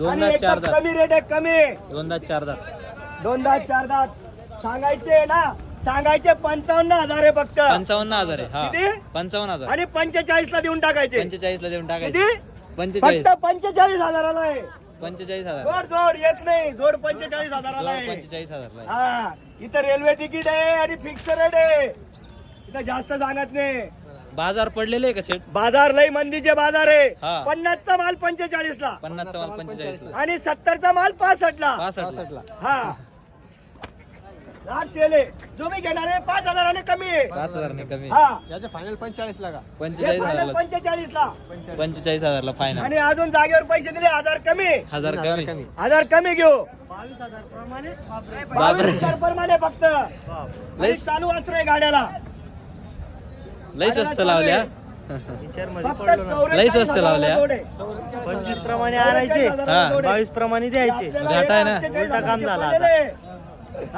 दोनदा आणि चार एकदम दात. कमी रेट आहे कमी. दोनदा चार दात. दोनदा चार दात सांगायचे ना, सांगायचे 55,000 आहे फक्त. 55,000 आहे. हा किती? 55,000. आणि 45 ला देऊन टाकायचे. 45 ला देऊन टाकायचे. किती? 45. फक्त 45,000 आहे. 45,000. जोड जोड एक नाही, जोड 45,000 आहे. 45,000. हा इथं रेल्वे तिकीट आहे आणि फिक्स रेट आहे. इथं जास्त सांगत नाही. बाजार पडलेले आहे का शेट? बाजार लई मंदीचे बाजार आहे. हा. 50 चा माल 45 ला 50 चा माल 45 ला. आणि 70 चा माल 65 ला. 65 ला. हा लाट शेले जो मी घेणार आहे 5,000 आणि कमी आहे. 5,000 ने कमी. हा याचे फायनल 45 ला का? 45,000 ला. 45 ला 45,000 ला फायनल. आणि अजून जागेवर पैसे दिले 1,000 कमी. 1000 कमी. 1,000 कमी घेऊ. बापरे. 22,000 प्रमाणे फक्त. आणि चालू असं गाड्याला लई स्वस्त लावल्या. फक्त लई स्वस्त लावल्या. 25 प्रमाणे आणायचे, हा. 22 प्रमाणे द्यायचे. घाटा आहे ना. उलटा काम झाला आता.